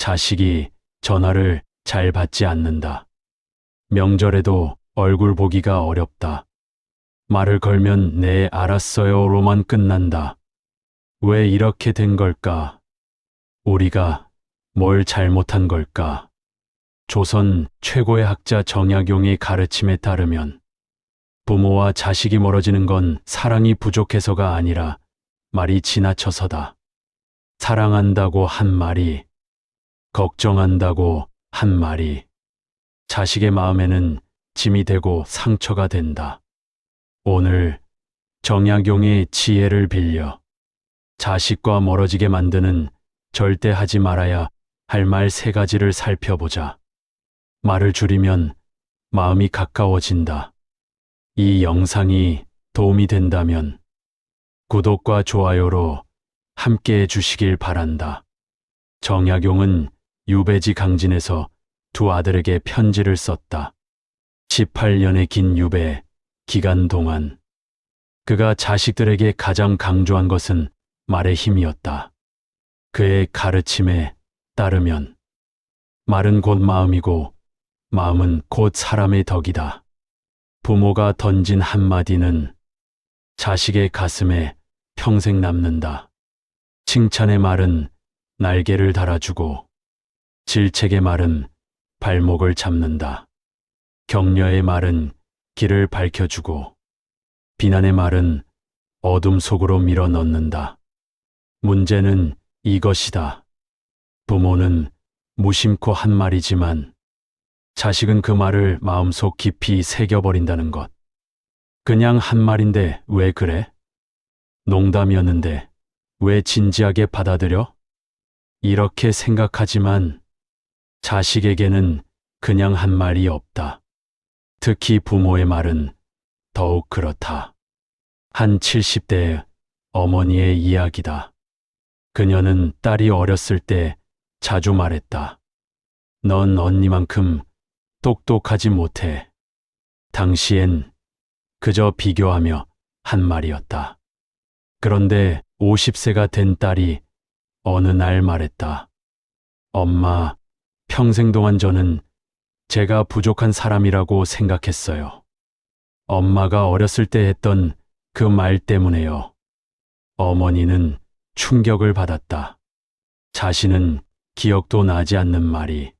자식이 전화를 잘 받지 않는다. 명절에도 얼굴 보기가 어렵다. 말을 걸면 네 알았어요로만 끝난다. 왜 이렇게 된 걸까? 우리가 뭘 잘못한 걸까? 조선 최고의 학자 정약용의 가르침에 따르면 부모와 자식이 멀어지는 건 사랑이 부족해서가 아니라 말이 지나쳐서다. 사랑한다고 한 말이, 걱정한다고 한 말이 자식의 마음에는 짐이 되고 상처가 된다. 오늘 정약용의 지혜를 빌려 자식과 멀어지게 만드는 절대 하지 말아야 할 말 3가지를 살펴보자. 말을 줄이면 마음이 가까워진다. 이 영상이 도움이 된다면 구독과 좋아요로 함께 해주시길 바란다. 정약용은 유배지 강진에서 2 아들에게 편지를 썼다. 18년의 긴 유배 기간 동안 그가 자식들에게 가장 강조한 것은 말의 힘이었다. 그의 가르침에 따르면 말은 곧 마음이고 마음은 곧 사람의 덕이다. 부모가 던진 한마디는 자식의 가슴에 평생 남는다. 칭찬의 말은 날개를 달아주고 질책의 말은 발목을 잡는다. 격려의 말은 길을 밝혀주고 비난의 말은 어둠 속으로 밀어넣는다. 문제는 이것이다. 부모는 무심코 한 말이지만 자식은 그 말을 마음속 깊이 새겨버린다는 것. 그냥 한 말인데 왜 그래? 농담이었는데 왜 진지하게 받아들여? 이렇게 생각하지만 자식에게는 그냥 한 말이 없다. 특히 부모의 말은 더욱 그렇다. 한 70대의 어머니의 이야기다. 그녀는 딸이 어렸을 때 자주 말했다. 넌 언니만큼 똑똑하지 못해. 당시엔 그저 비교하며 한 말이었다. 그런데 50세가 된 딸이 어느 날 말했다. 엄마, 평생 동안 저는 제가 부족한 사람이라고 생각했어요. 엄마가 어렸을 때 했던 그 말 때문에요. 어머니는 충격을 받았다. 자신은 기억도 나지 않는 말이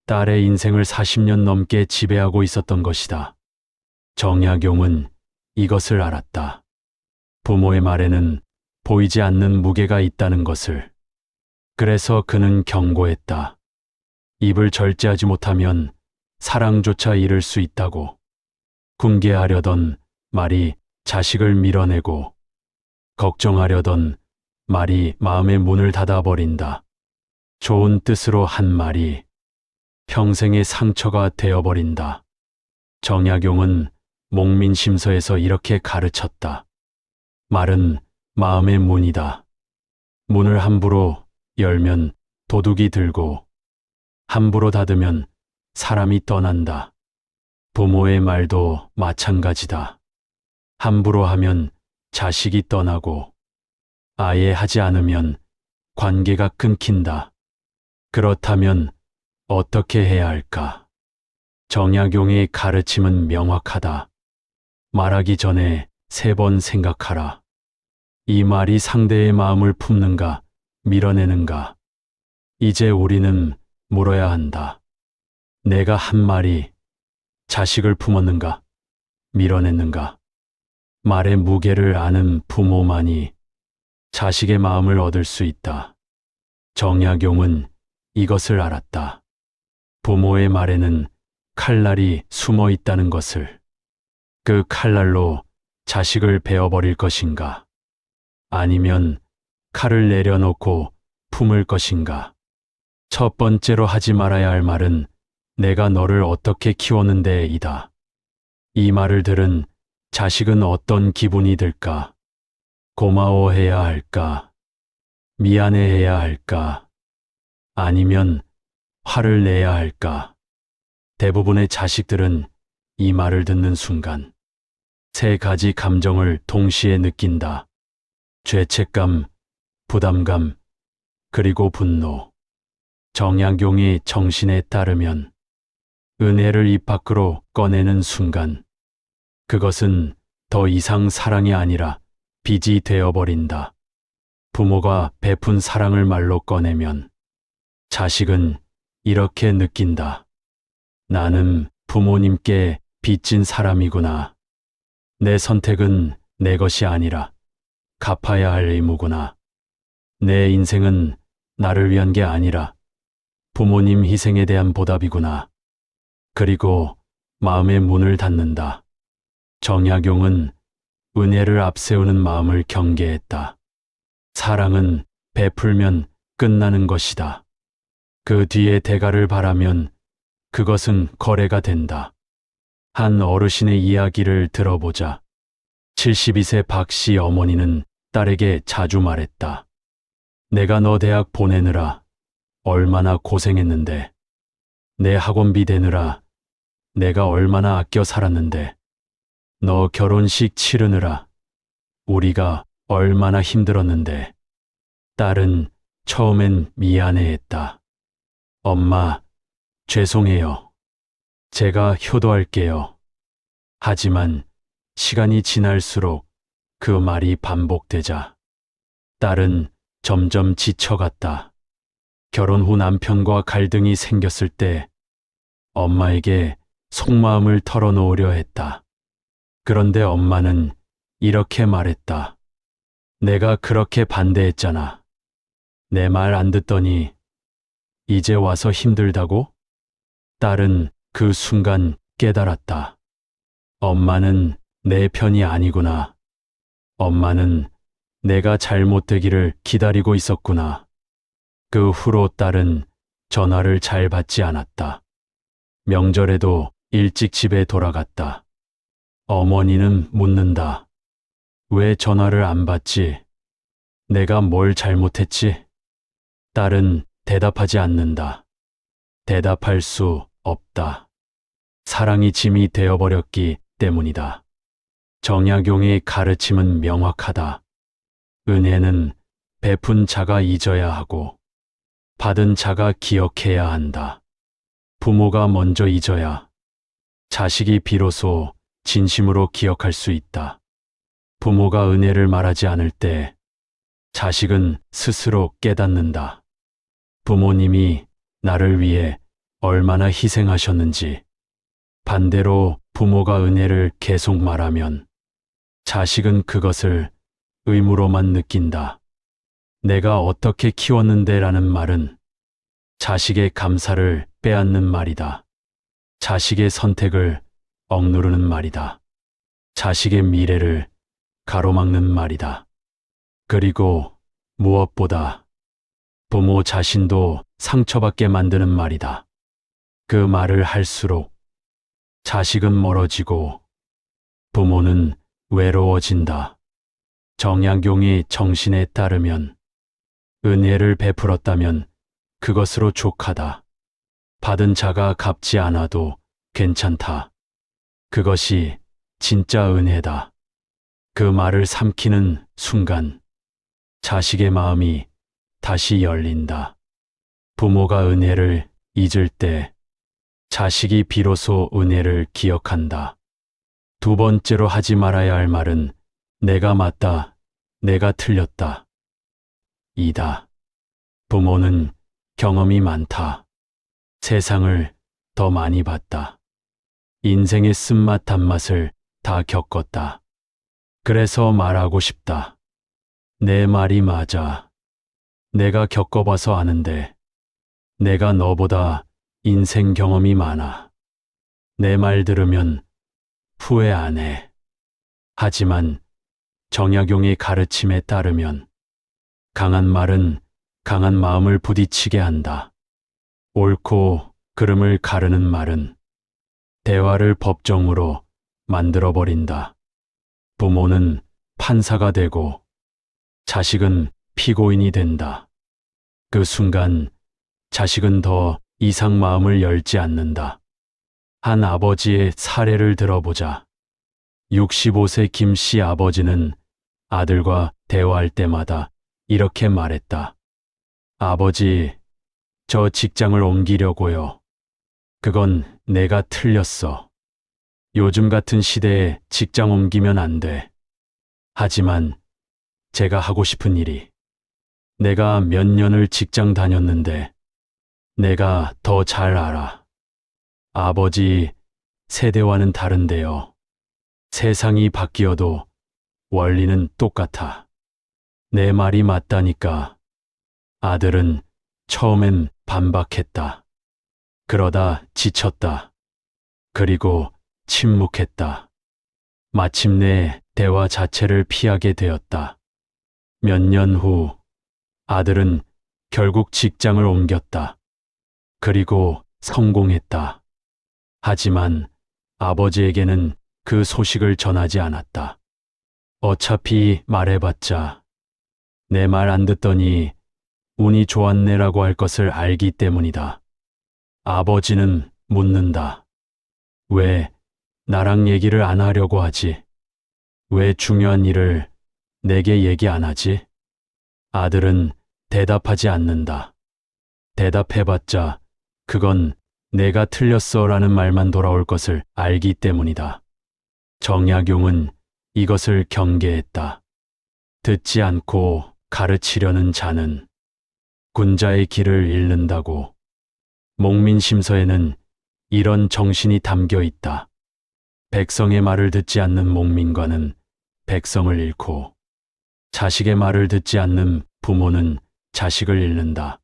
딸의 인생을 40년 넘게 지배하고 있었던 것이다. 정약용은 이것을 알았다. 부모의 말에는 보이지 않는 무게가 있다는 것을. 그래서 그는 경고했다. 입을 절제하지 못하면 사랑조차 잃을 수 있다고. 훈계하려던 말이 자식을 밀어내고 걱정하려던 말이 마음의 문을 닫아버린다. 좋은 뜻으로 한 말이 평생의 상처가 되어버린다. 정약용은 목민심서에서 이렇게 가르쳤다. 말은 마음의 문이다. 문을 함부로 열면 도둑이 들고 함부로 닫으면 사람이 떠난다. 부모의 말도 마찬가지다. 함부로 하면 자식이 떠나고 아예 하지 않으면 관계가 끊긴다. 그렇다면 어떻게 해야 할까? 정약용의 가르침은 명확하다. 말하기 전에 3번 생각하라. 이 말이 상대의 마음을 품는가, 밀어내는가? 이제 우리는 물어야 한다. 내가 한 말이 자식을 품었는가, 밀어냈는가? 말의 무게를 아는 부모만이 자식의 마음을 얻을 수 있다. 정약용은 이것을 알았다. 부모의 말에는 칼날이 숨어 있다는 것을. 그 칼날로 자식을 베어버릴 것인가? 아니면 칼을 내려놓고 품을 것인가? 첫 번째로 하지 말아야 할 말은 내가 너를 어떻게 키웠는데이다. 이 말을 들은 자식은 어떤 기분이 들까? 고마워해야 할까? 미안해해야 할까? 아니면 화를 내야 할까? 대부분의 자식들은 이 말을 듣는 순간 3가지 감정을 동시에 느낀다. 죄책감, 부담감, 그리고 분노. 정약용이 정신에 따르면 은혜를 입 밖으로 꺼내는 순간 그것은 더 이상 사랑이 아니라 빚이 되어버린다. 부모가 베푼 사랑을 말로 꺼내면 자식은 이렇게 느낀다. 나는 부모님께 빚진 사람이구나. 내 선택은 내 것이 아니라 갚아야 할 의무구나. 내 인생은 나를 위한 게 아니라 부모님 희생에 대한 보답이구나. 그리고 마음의 문을 닫는다. 정약용은 은혜를 앞세우는 마음을 경계했다. 사랑은 베풀면 끝나는 것이다. 그 뒤에 대가를 바라면 그것은 거래가 된다. 한 어르신의 이야기를 들어보자. 72세 박 씨 어머니는 딸에게 자주 말했다. 내가 너 대학 보내느라 얼마나 고생했는데, 내 학원비 대느라 내가 얼마나 아껴 살았는데, 너 결혼식 치르느라 우리가 얼마나 힘들었는데. 딸은 처음엔 미안해했다. 엄마, 죄송해요. 제가 효도할게요. 하지만 시간이 지날수록 그 말이 반복되자 딸은 점점 지쳐갔다. 결혼 후 남편과 갈등이 생겼을 때 엄마에게 속마음을 털어놓으려 했다. 그런데 엄마는 이렇게 말했다. 내가 그렇게 반대했잖아. 내 말 안 듣더니 이제 와서 힘들다고? 딸은 그 순간 깨달았다. 엄마는 내 편이 아니구나. 엄마는 내가 잘못되기를 기다리고 있었구나. 그 후로 딸은 전화를 잘 받지 않았다. 명절에도 일찍 집에 돌아갔다. 어머니는 묻는다. 왜 전화를 안 받지? 내가 뭘 잘못했지? 딸은 대답하지 않는다. 대답할 수 없다. 사랑이 짐이 되어버렸기 때문이다. 정약용의 가르침은 명확하다. 은혜는 베푼 자가 잊어야 하고 받은 자가 기억해야 한다. 부모가 먼저 잊어야 자식이 비로소 진심으로 기억할 수 있다. 부모가 은혜를 말하지 않을 때 자식은 스스로 깨닫는다. 부모님이 나를 위해 얼마나 희생하셨는지. 반대로 부모가 은혜를 계속 말하면 자식은 그것을 의무로만 느낀다. 내가 어떻게 키웠는데라는 말은 자식의 감사를 빼앗는 말이다. 자식의 선택을 억누르는 말이다. 자식의 미래를 가로막는 말이다. 그리고 무엇보다 부모 자신도 상처받게 만드는 말이다. 그 말을 할수록 자식은 멀어지고 부모는 외로워진다. 정약용이 정신에 따르면 은혜를 베풀었다면 그것으로 족하다. 받은 자가 갚지 않아도 괜찮다. 그것이 진짜 은혜다. 그 말을 삼키는 순간 자식의 마음이 다시 열린다. 부모가 은혜를 잊을 때 자식이 비로소 은혜를 기억한다. 두 번째로 하지 말아야 할 말은 내가 맞다, 내가 틀렸다. 이다. 부모는 경험이 많다. 세상을 더 많이 봤다. 인생의 쓴맛 단맛을 다 겪었다. 그래서 말하고 싶다. 내 말이 맞아. 내가 겪어봐서 아는데 내가 너보다 인생 경험이 많아. 내 말 들으면 후회 안 해. 하지만 정약용의 가르침에 따르면 강한 말은 강한 마음을 부딪히게 한다. 옳고 그름을 가르는 말은 대화를 법정으로 만들어버린다. 부모는 판사가 되고 자식은 피고인이 된다. 그 순간 자식은 더 이상 마음을 열지 않는다. 한 아버지의 사례를 들어보자. 65세 김 씨 아버지는 아들과 대화할 때마다 이렇게 말했다. 아버지, 저 직장을 옮기려고요. 그건 내가 틀렸어. 요즘 같은 시대에 직장 옮기면 안 돼. 하지만 제가 하고 싶은 일이, 내가 몇 년을 직장 다녔는데 내가 더 잘 알아. 아버지 세대와는 다른데요. 세상이 바뀌어도 원리는 똑같아. 내 말이 맞다니까. 아들은 처음엔 반박했다. 그러다 지쳤다. 그리고 침묵했다. 마침내 대화 자체를 피하게 되었다. 몇 년 후 아들은 결국 직장을 옮겼다. 그리고 성공했다. 하지만 아버지에게는 그 소식을 전하지 않았다. 어차피 말해봤자 내 말 안 듣더니 운이 좋았네라고 할 것을 알기 때문이다. 아버지는 묻는다. 왜 나랑 얘기를 안 하려고 하지? 왜 중요한 일을 내게 얘기 안 하지? 아들은 대답하지 않는다. 대답해봤자 그건 내가 틀렸어라는 말만 돌아올 것을 알기 때문이다. 정약용은 이것을 경계했다. 듣지 않고 가르치려는 자는 군자의 길을 잃는다고. 목민심서에는 이런 정신이 담겨 있다. 백성의 말을 듣지 않는 목민과는 백성을 잃고, 자식의 말을 듣지 않는 부모는 자식을 잃는다.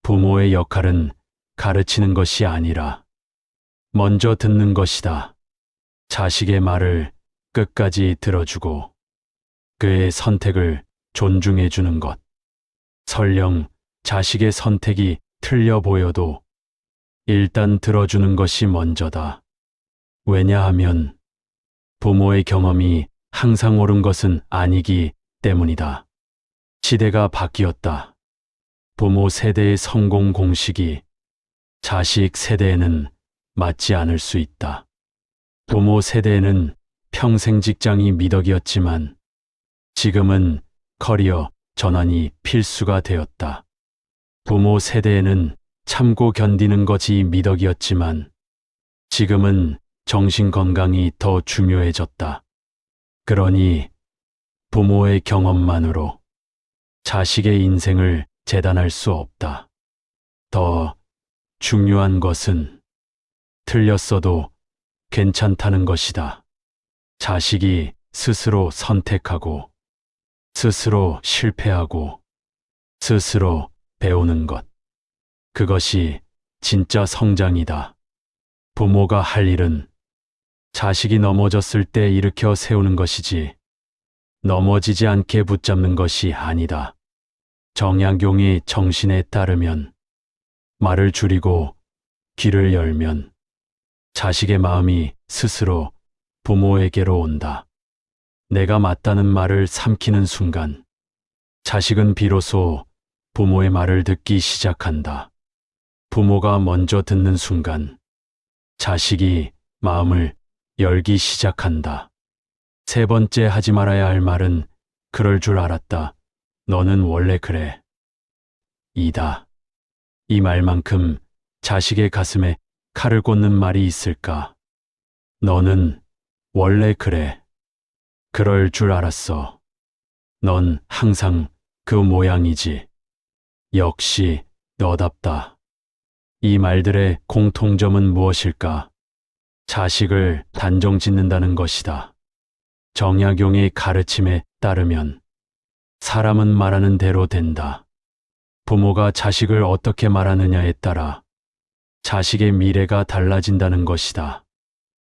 부모의 역할은 가르치는 것이 아니라 먼저 듣는 것이다. 자식의 말을 끝까지 들어주고 그의 선택을 존중해 주는 것. 설령 자식의 선택이 틀려 보여도 일단 들어주는 것이 먼저다. 왜냐하면 부모의 경험이 항상 옳은 것은 아니기 때문이다. 시대가 바뀌었다. 부모 세대의 성공 공식이 자식 세대에는 맞지 않을 수 있다. 부모 세대에는 평생 직장이 미덕이었지만 지금은 커리어 전환이 필수가 되었다. 부모 세대에는 참고 견디는 것이 미덕이었지만 지금은 정신 건강이 더 중요해졌다. 그러니 부모의 경험만으로 자식의 인생을 재단할 수 없다. 더 중요한 것은 틀렸어도 괜찮다는 것이다. 자식이 스스로 선택하고 스스로 실패하고 스스로 배우는 것. 그것이 진짜 성장이다. 부모가 할 일은 자식이 넘어졌을 때 일으켜 세우는 것이지 넘어지지 않게 붙잡는 것이 아니다. 정약용의 정신에 따르면 말을 줄이고 귀를 열면 자식의 마음이 스스로 부모에게로 온다. 내가 맞다는 말을 삼키는 순간 자식은 비로소 부모의 말을 듣기 시작한다. 부모가 먼저 듣는 순간 자식이 마음을 열기 시작한다. 세 번째 하지 말아야 할 말은 그럴 줄 알았다. 너는 원래 그래. 이다. 이 말만큼 자식의 가슴에 칼을 꽂는 말이 있을까? 너는 원래 그래. 그럴 줄 알았어. 넌 항상 그 모양이지. 역시 너답다. 이 말들의 공통점은 무엇일까? 자식을 단정 짓는다는 것이다. 정약용의 가르침에 따르면 사람은 말하는 대로 된다. 부모가 자식을 어떻게 말하느냐에 따라 자식의 미래가 달라진다는 것이다.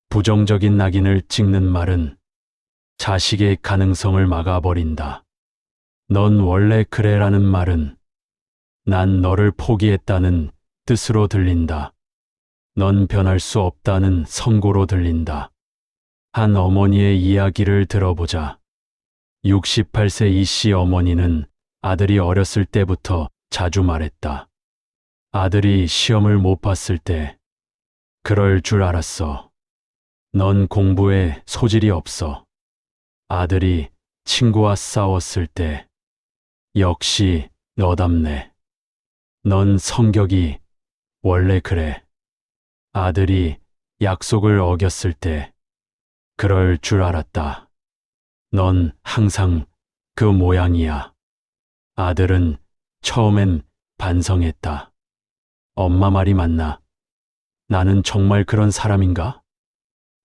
부정적인 낙인을 찍는 말은 자식의 가능성을 막아버린다. 넌 원래 그래라는 말은 난 너를 포기했다는 뜻으로 들린다. 넌 변할 수 없다는 선고로 들린다. 한 어머니의 이야기를 들어보자. 68세 이씨 어머니는 아들이 어렸을 때부터 자주 말했다. 아들이 시험을 못 봤을 때 그럴 줄 알았어. 넌 공부에 소질이 없어. 아들이 친구와 싸웠을 때 역시 너답네. 넌 성격이 원래 그래. 아들이 약속을 어겼을 때 그럴 줄 알았다. 넌 항상 그 모양이야. 아들은 처음엔 반성했다. 엄마 말이 맞나? 나는 정말 그런 사람인가?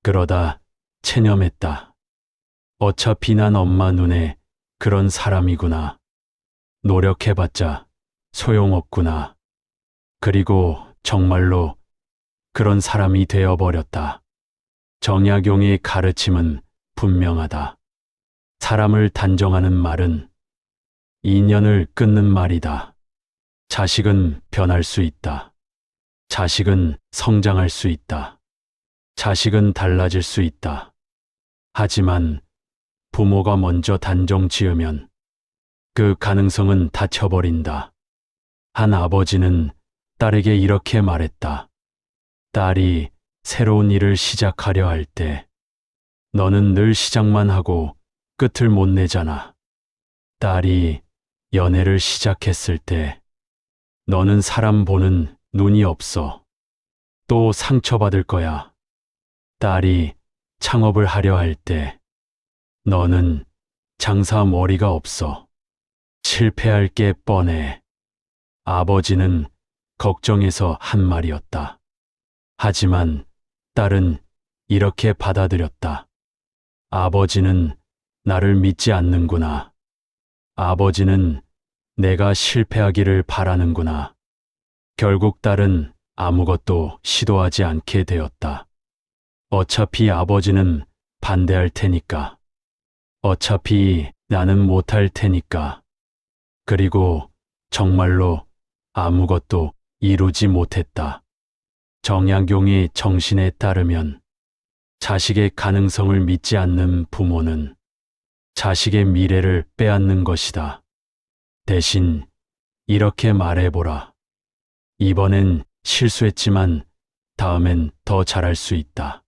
그러다 체념했다. 어차피 난 엄마 눈에 그런 사람이구나. 노력해봤자 소용없구나. 그리고 정말로 그런 사람이 되어버렸다. 정약용의 가르침은 분명하다. 사람을 단정하는 말은 인연을 끊는 말이다. 자식은 변할 수 있다. 자식은 성장할 수 있다. 자식은 달라질 수 있다. 하지만 부모가 먼저 단정 지으면 그 가능성은 닫혀버린다. 한 아버지는 딸에게 이렇게 말했다. 딸이 새로운 일을 시작하려 할 때 너는 늘 시작만 하고 끝을 못 내잖아. 딸이 연애를 시작했을 때 너는 사람 보는 눈이 없어. 또 상처받을 거야. 딸이 창업을 하려 할 때 너는 장사 머리가 없어. 실패할 게 뻔해. 아버지는 걱정해서 한 말이었다. 하지만 딸은 이렇게 받아들였다. 아버지는 나를 믿지 않는구나. 아버지는 내가 실패하기를 바라는구나. 결국 딸은 아무것도 시도하지 않게 되었다. 어차피 아버지는 반대할 테니까. 어차피 나는 못할 테니까. 그리고 정말로 아무것도 이루지 못했다. 정약용의 정신에 따르면 자식의 가능성을 믿지 않는 부모는 자식의 미래를 빼앗는 것이다. 대신 이렇게 말해보라. 이번엔 실수했지만 다음엔 더 잘할 수 있다.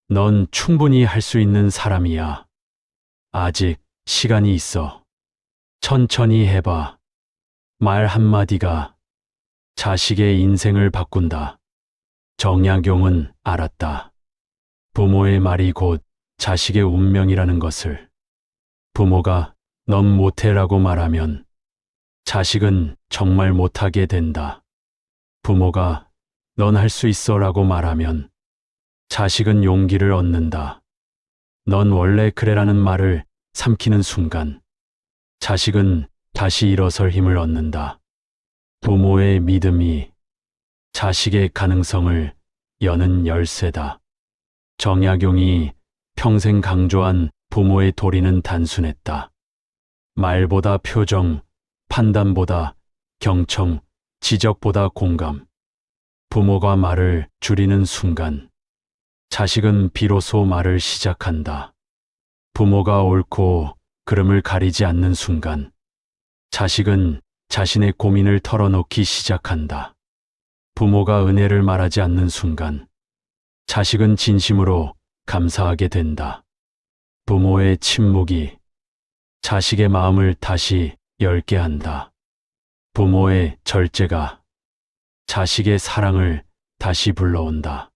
넌 충분히 할 수 있는 사람이야. 아직 시간이 있어. 천천히 해봐. 말 한마디가 자식의 인생을 바꾼다. 정약용은 알았다. 부모의 말이 곧 자식의 운명이라는 것을. 부모가 넌 못해라고 말하면 자식은 정말 못하게 된다. 부모가 넌 할 수 있어라고 말하면 자식은 용기를 얻는다. 넌 원래 그래라는 말을 삼키는 순간 자식은 다시 일어설 힘을 얻는다. 부모의 믿음이 자식의 가능성을 여는 열쇠다. 정약용이 평생 강조한 부모의 도리는 단순했다. 말보다 표정, 판단보다 경청, 지적보다 공감. 부모가 말을 줄이는 순간 자식은 비로소 말을 시작한다. 부모가 옳고 그름을 가리지 않는 순간 자식은 자신의 고민을 털어놓기 시작한다. 부모가 은혜를 말하지 않는 순간 자식은 진심으로 감사하게 된다. 부모의 침묵이 자식의 마음을 다시 열게 한다. 부모의 절제가 자식의 사랑을 다시 불러온다.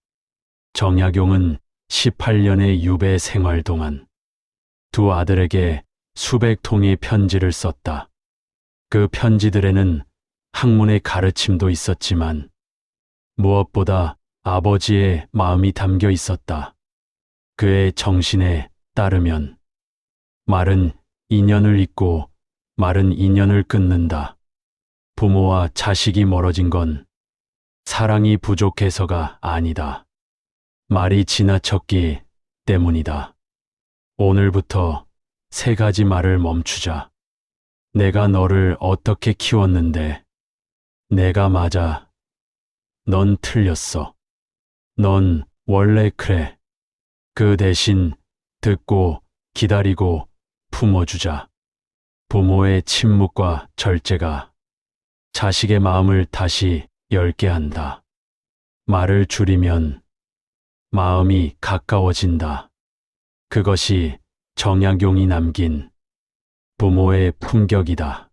정약용은 18년의 유배 생활 동안 두 아들에게 수백 통의 편지를 썼다. 그 편지들에는 학문의 가르침도 있었지만 무엇보다 아버지의 마음이 담겨 있었다. 그의 정신에 따르면 말은 인연을 잇고 말은 인연을 끊는다. 부모와 자식이 멀어진 건 사랑이 부족해서가 아니다. 말이 지나쳤기 때문이다. 오늘부터 세 가지 말을 멈추자. 내가 너를 어떻게 키웠는데 내가 맞아. 넌 틀렸어. 넌 원래 그래. 그 대신 듣고 기다리고 품어주자. 부모의 침묵과 절제가 자식의 마음을 다시 열게 한다. 말을 줄이면 마음이 가까워진다. 그것이 정약용이 남긴 부모의 품격이다.